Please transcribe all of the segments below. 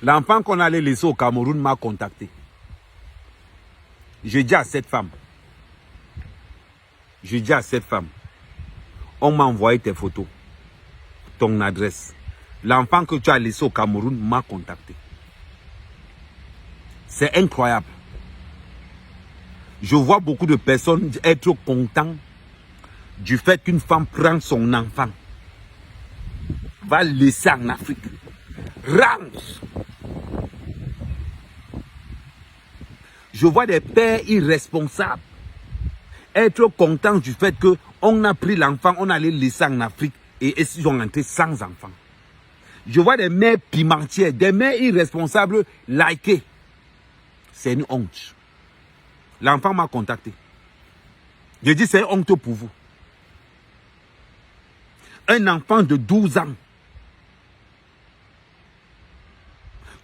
L'enfant qu'on allait laisser au Cameroun m'a contacté. Je dis à cette femme, on m'a envoyé tes photos, ton adresse. L'enfant que tu as laissé au Cameroun m'a contacté. C'est incroyable. Je vois beaucoup de personnes être contents du fait qu'une femme prend son enfant, va le laisser en Afrique, rentre. Je vois des pères irresponsables être contents du fait qu'on a pris l'enfant, on allait le laisser en Afrique et ils sont rentrés sans enfant. Je vois des mères pimentières, des mères irresponsables liker. C'est une honte. L'enfant m'a contacté. Je dis c'est une honte pour vous. Un enfant de 12 ans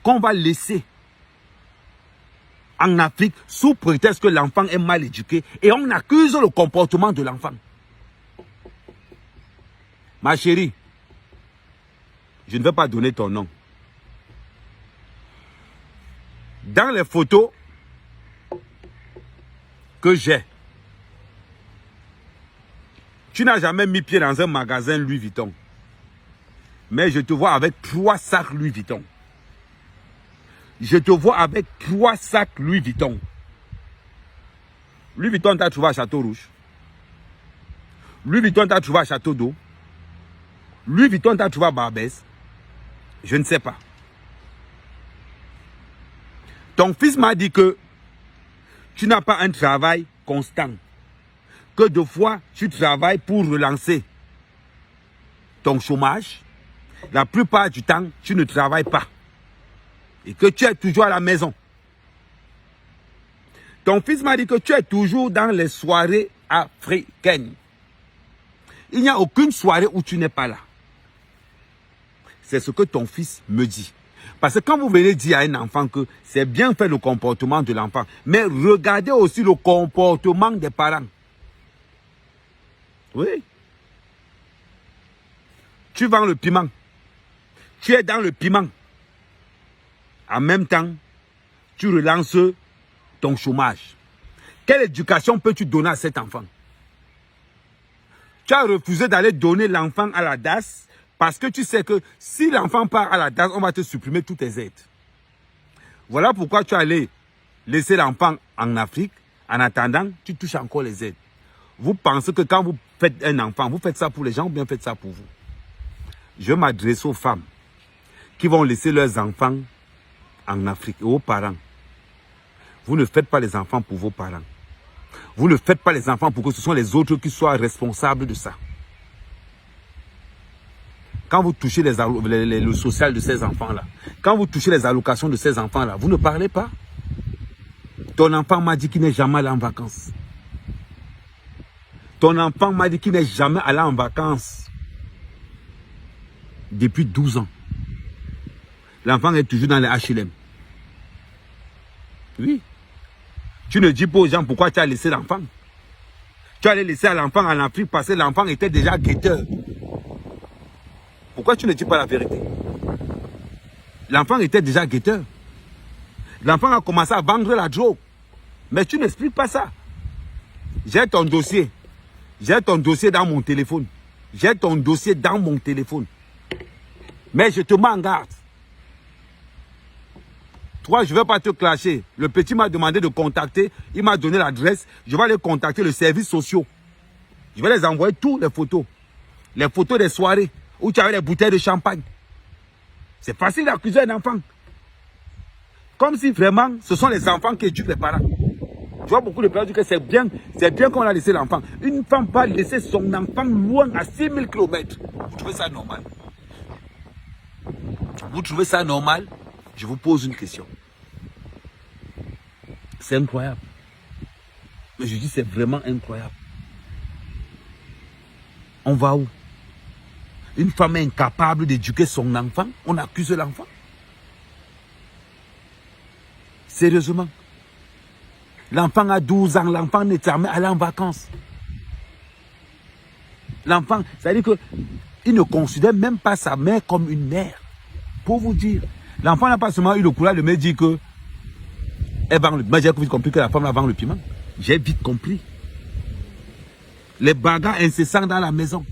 qu'on va laisser en Afrique sous prétexte que l'enfant est mal éduqué et on accuse le comportement de l'enfant. Ma chérie, je ne vais pas donner ton nom. Dans les photos que j'ai, tu n'as jamais mis pied dans un magasin Louis Vuitton. Mais je te vois avec 3 sacs Louis Vuitton. Je te vois avec 3 sacs Louis Vuitton. Louis Vuitton t'a trouvé à Château-Rouge. Louis Vuitton t'a trouvé à Château d'Eau. Louis Vuitton t'a trouvé à Barbès. Je ne sais pas. Ton fils m'a dit que tu n'as pas un travail constant. Que deux fois, tu travailles pour relancer ton chômage. La plupart du temps, tu ne travailles pas. Et que tu es toujours à la maison. Ton fils m'a dit que tu es toujours dans les soirées africaines. Il n'y a aucune soirée où tu n'es pas là. C'est ce que ton fils me dit. Parce que quand vous venez dire à un enfant que c'est bien fait le comportement de l'enfant, mais regardez aussi le comportement des parents. Oui. Tu vends le piment. Tu es dans le piment. En même temps, tu relances ton chômage. Quelle éducation peux-tu donner à cet enfant? Tu as refusé d'aller donner l'enfant à la DAS parce que tu sais que si l'enfant part à la DAS, on va te supprimer toutes tes aides. Voilà pourquoi tu allais laisser l'enfant en Afrique. En attendant, tu touches encore les aides. Vous pensez que quand vous faites un enfant, vous faites ça pour les gens ou bien faites ça pour vous? Je m'adresse aux femmes qui vont laisser leurs enfants en Afrique et aux parents. Vous ne faites pas les enfants pour vos parents. Vous ne faites pas les enfants pour que ce soit les autres qui soient responsables de ça. Quand vous touchez le social de ces enfants-là, quand vous touchez les allocations de ces enfants-là, vous ne parlez pas. Ton enfant m'a dit qu'il n'est jamais allé en vacances. Ton enfant m'a dit qu'il n'est jamais allé en vacances. Depuis 12 ans. L'enfant est toujours dans les HLM. Oui. Tu ne dis pas aux gens pourquoi tu as laissé l'enfant. Tu allais laisser l'enfant en Afrique parce que l'enfant était déjà guetteur. Pourquoi tu ne dis pas la vérité? L'enfant était déjà guetteur. L'enfant a commencé à vendre la drogue. Mais tu n'expliques pas ça. J'ai ton dossier. J'ai ton dossier dans mon téléphone. J'ai ton dossier dans mon téléphone. Mais je te mets en garde. Toi, je ne vais pas te clasher. Le petit m'a demandé de contacter. Il m'a donné l'adresse. Je vais aller contacter le service social. Je vais les envoyer toutes les photos. Les photos des soirées où tu avais les bouteilles de champagne. C'est facile d'accuser un enfant. Comme si vraiment, ce sont les enfants qui éduquent les parents. Tu vois, beaucoup de parents disent que c'est bien qu'on a laissé l'enfant. Une femme va laisser son enfant loin à 6000 km. Vous trouvez ça normal? Vous trouvez ça normal? Je vous pose une question. C'est incroyable. Mais je dis c'est vraiment incroyable. On va où? Une femme est incapable d'éduquer son enfant, on accuse l'enfant. Sérieusement. L'enfant a 12 ans, l'enfant n'est jamais allé en vacances. L'enfant, c'est-à-dire qu'il ne considère même pas sa mère comme une mère. Pour vous dire, L'enfant n'a pas seulement eu le courage de me dire que moi j'ai vite compris que la femme vend le piment. J'ai vite compris. Les bagarres incessantes dans la maison.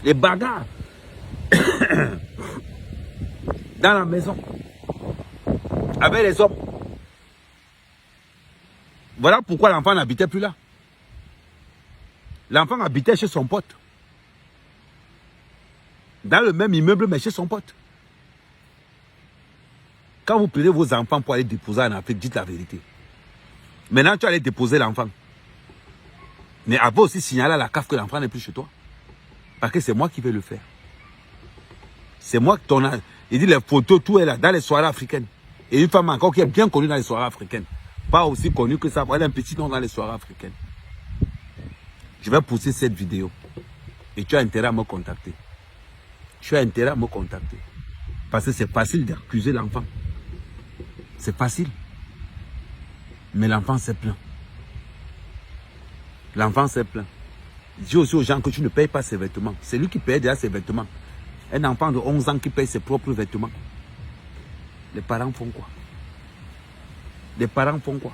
Les bagarres dans la maison avec les hommes. Voilà pourquoi l'enfant n'habitait plus là. L'enfant habitait chez son pote. Dans le même immeuble, mais chez son pote. Quand vous prenez vos enfants pour aller déposer en Afrique, dites la vérité. Maintenant, tu allais déposer l'enfant. Mais avant aussi signaler à la CAF que l'enfant n'est plus chez toi. Parce que c'est moi qui vais le faire. C'est moi qui t'en a... Il dit les photos, tout est là, dans les soirées africaines. Et une femme encore qui est bien connue dans les soirées africaines. Pas aussi connue que ça. Elle a un petit nom dans les soirées africaines. Je vais pousser cette vidéo. Et tu as intérêt à me contacter. Tu as intérêt à me contacter. Parce que c'est facile d'accuser l'enfant. C'est facile. Mais l'enfant s'est plaint. L'enfant s'est plaint. Dis aussi aux gens que tu ne payes pas ses vêtements. C'est lui qui paye déjà ses vêtements. Un enfant de 11 ans qui paye ses propres vêtements. Les parents font quoi? Les parents font quoi?